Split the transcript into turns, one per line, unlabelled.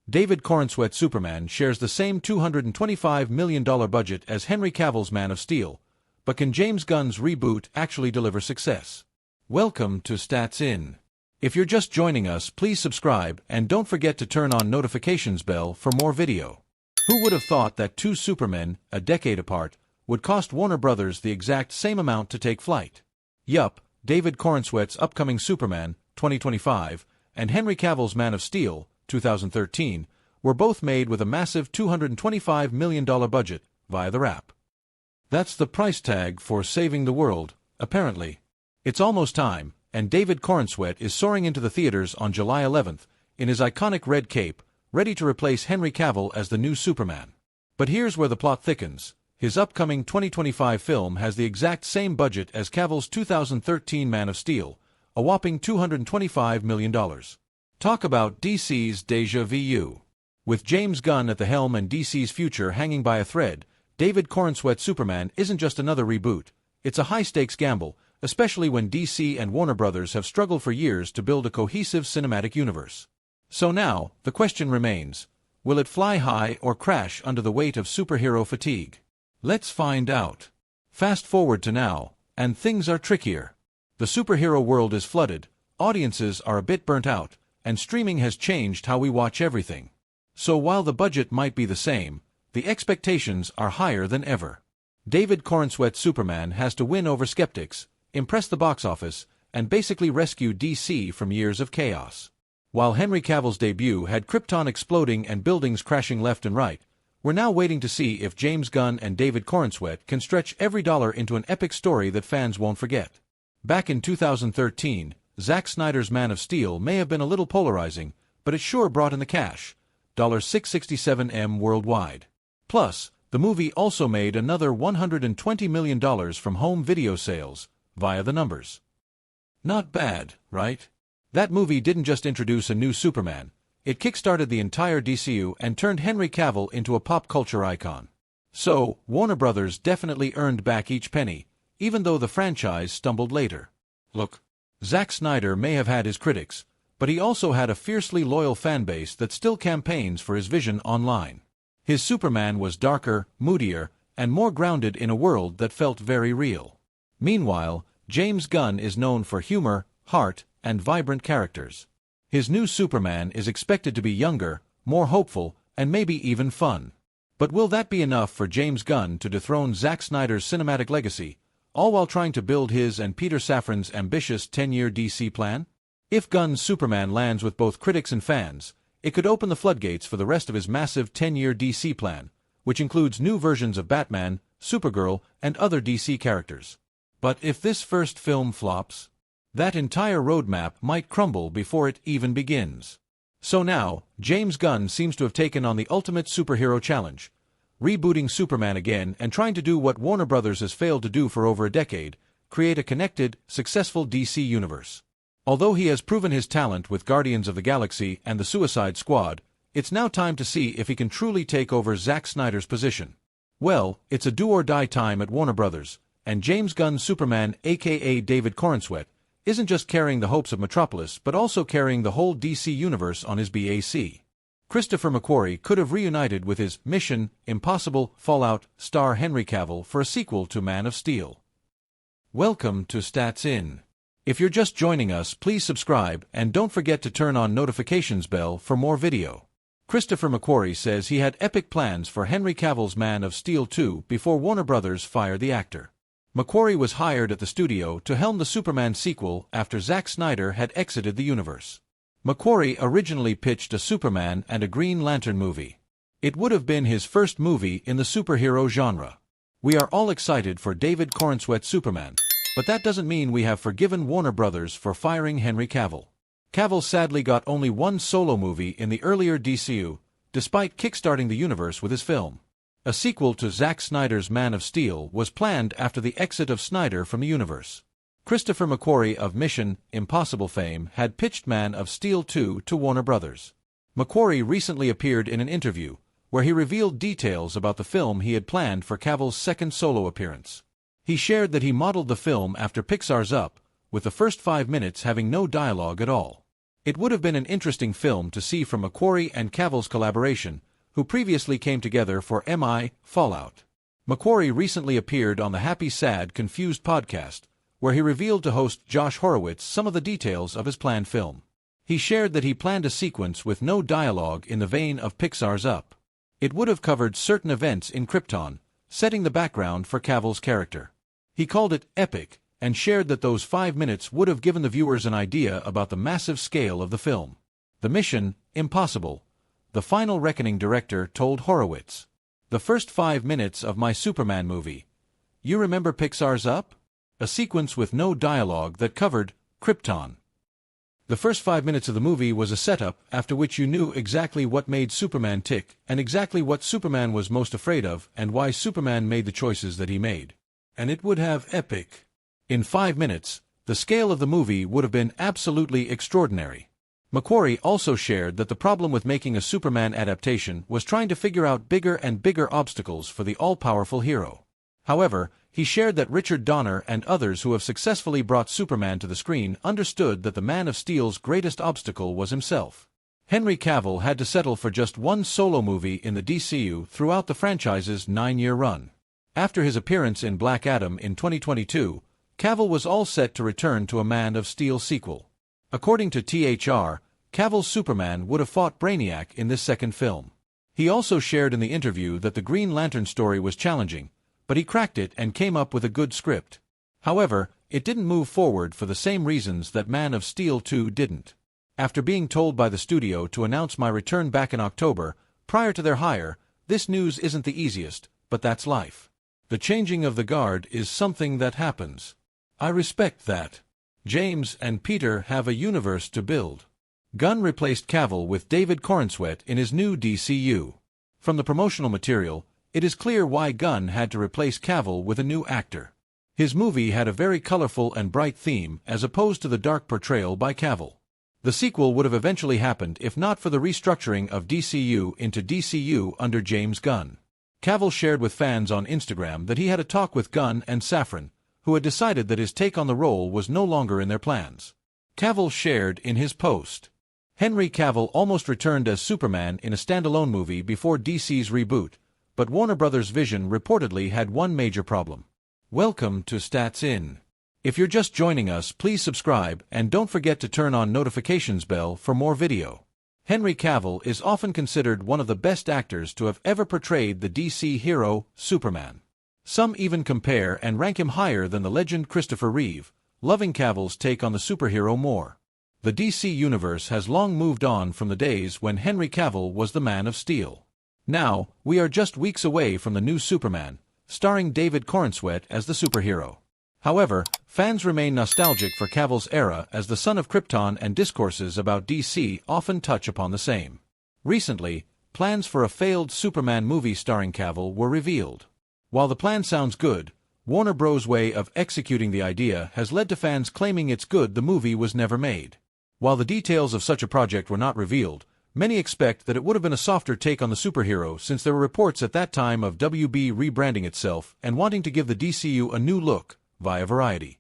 David Corenswet's Superman shares the same $225 million budget as Henry Cavill's Man of Steel, but can James Gunn's reboot actually deliver success? Welcome to Stats In. If you're just joining us, please subscribe and don't forget to turn on notifications bell for more video. Who would have thought that two Supermen, a decade apart, would cost Warner Brothers the exact same amount to take flight? Yup, David Corenswet's upcoming Superman, 2025, and Henry Cavill's Man of Steel, 2013, were both made with a massive $225 million budget via the wrap. That's the price tag for saving the world, apparently. It's almost time, and David Corenswet is soaring into the theaters on July 11th in his iconic red cape, ready to replace Henry Cavill as the new Superman. But here's where the plot thickens. His upcoming 2025 film has the exact same budget as Cavill's 2013 Man of Steel, a whopping $225 million. Talk about DC's déjà vu. With James Gunn at the helm and DC's future hanging by a thread, David Corenswet's Superman isn't just another reboot. It's a high-stakes gamble, especially when DC and Warner Brothers have struggled for years to build a cohesive cinematic universe. So now, the question remains, will it fly high or crash under the weight of superhero fatigue? Let's find out. Fast forward to now, and things are trickier. The superhero world is flooded, audiences are a bit burnt out, and streaming has changed how we watch everything. So while the budget might be the same, the expectations are higher than ever. David Corenswet's Superman has to win over skeptics, impress the box office, and basically rescue DC from years of chaos. While Henry Cavill's debut had Krypton exploding and buildings crashing left and right, we're now waiting to see if James Gunn and David Corenswet can stretch every dollar into an epic story that fans won't forget. Back in 2013, Zack Snyder's Man of Steel may have been a little polarizing, but it sure brought in the cash, $667 million worldwide. Plus, the movie also made another $120 million from home video sales, via the numbers. Not bad, right? That movie didn't just introduce a new Superman, it kickstarted the entire DCU and turned Henry Cavill into a pop culture icon. So, Warner Brothers definitely earned back each penny, even though the franchise stumbled later. Look, Zack Snyder may have had his critics, but he also had a fiercely loyal fanbase that still campaigns for his vision online. His Superman was darker, moodier, and more grounded in a world that felt very real. Meanwhile, James Gunn is known for humor, heart, and vibrant characters. His new Superman is expected to be younger, more hopeful, and maybe even fun. But will that be enough for James Gunn to dethrone Zack Snyder's cinematic legacy, all while trying to build his and Peter Safran's ambitious 10-year DC plan? If Gunn's Superman lands with both critics and fans, it could open the floodgates for the rest of his massive 10-year DC plan, which includes new versions of Batman, Supergirl, and other DC characters. But if this first film flops, that entire roadmap might crumble before it even begins. So now, James Gunn seems to have taken on the ultimate superhero challenge, rebooting Superman again and trying to do what Warner Brothers has failed to do for over a decade, create a connected, successful DC universe. Although he has proven his talent with Guardians of the Galaxy and the Suicide Squad, it's now time to see if he can truly take over Zack Snyder's position. Well, it's a do-or-die time at Warner Brothers, and James Gunn's Superman, aka David Corenswet, isn't just carrying the hopes of Metropolis but also carrying the whole DC universe on his back. Christopher McQuarrie could have reunited with his Mission Impossible Fallout star Henry Cavill for a sequel to Man of Steel. Welcome to Stats In. If you're just joining us, please subscribe and don't forget to turn on notifications bell for more video. Christopher McQuarrie says he had epic plans for Henry Cavill's Man of Steel 2 before Warner Brothers fired the actor. McQuarrie was hired at the studio to helm the Superman sequel after Zack Snyder had exited the universe. McQuarrie originally pitched a Superman and a Green Lantern movie. It would have been his first movie in the superhero genre. We are all excited for David Corenswet's Superman, but that doesn't mean we have forgiven Warner Brothers for firing Henry Cavill. Cavill sadly got only one solo movie in the earlier DCU, despite kickstarting the universe with his film. A sequel to Zack Snyder's Man of Steel was planned after the exit of Snyder from the universe. Christopher McQuarrie of Mission Impossible fame had pitched Man of Steel 2 to Warner Brothers. McQuarrie recently appeared in an interview, where he revealed details about the film he had planned for Cavill's second solo appearance. He shared that he modeled the film after Pixar's Up, with the first 5 minutes having no dialogue at all. It would have been an interesting film to see from Macquarie and Cavill's collaboration, who previously came together for MI Fallout. Macquarie recently appeared on the Happy Sad Confused podcast, where he revealed to host Josh Horowitz some of the details of his planned film. He shared that he planned a sequence with no dialogue in the vein of Pixar's Up. It would have covered certain events in Krypton, setting the background for Cavill's character. He called it epic, and shared that those 5 minutes would have given the viewers an idea about the massive scale of the film. The mission, impossible, the final reckoning director told Horowitz. The first 5 minutes of my Superman movie. You remember Pixar's Up? A sequence with no dialogue that covered Krypton. The first 5 minutes of the movie was a setup after which you knew exactly what made Superman tick and exactly what Superman was most afraid of and why Superman made the choices that he made. And it would have epic. In 5 minutes, the scale of the movie would have been absolutely extraordinary. Macquarie also shared that the problem with making a Superman adaptation was trying to figure out bigger and bigger obstacles for the all-powerful hero. However, he shared that Richard Donner and others who have successfully brought Superman to the screen understood that the Man of Steel's greatest obstacle was himself. Henry Cavill had to settle for just one solo movie in the DCU throughout the franchise's 9-year run. After his appearance in Black Adam in 2022, Cavill was all set to return to a Man of Steel sequel. According to THR, Cavill's Superman would have fought Brainiac in this second film. He also shared in the interview that the Green Lantern story was challenging, but he cracked it and came up with a good script. However, it didn't move forward for the same reasons that Man of Steel 2 didn't. After being told by the studio to announce my return back in October, prior to their hire, this news isn't the easiest, but that's life. The changing of the guard is something that happens. I respect that. James and Peter have a universe to build. Gunn replaced Cavill with David Corenswet in his new DCU. From the promotional material, it is clear why Gunn had to replace Cavill with a new actor. His movie had a very colorful and bright theme as opposed to the dark portrayal by Cavill. The sequel would have eventually happened if not for the restructuring of DCU into DCU under James Gunn. Cavill shared with fans on Instagram that he had a talk with Gunn and Safran, who had decided that his take on the role was no longer in their plans. Cavill shared in his post. Henry Cavill almost returned as Superman in a standalone movie before DC's reboot, but Warner Bros. Vision reportedly had one major problem. Welcome to Stats In. If you're just joining us, please subscribe and don't forget to turn on notifications bell for more video. Henry Cavill is often considered one of the best actors to have ever portrayed the DC hero, Superman. Some even compare and rank him higher than the legend Christopher Reeve, loving Cavill's take on the superhero more. The DC universe has long moved on from the days when Henry Cavill was the Man of Steel. Now, we are just weeks away from the new Superman, starring David Corenswet as the superhero. However, fans remain nostalgic for Cavill's era as the son of Krypton, and discourses about DC often touch upon the same. Recently, plans for a failed Superman movie starring Cavill were revealed. While the plan sounds good, Warner Bros.' way of executing the idea has led to fans claiming it's good the movie was never made. While the details of such a project were not revealed, many expect that it would have been a softer take on the superhero, since there were reports at that time of WB rebranding itself and wanting to give the DCU a new look, via Variety.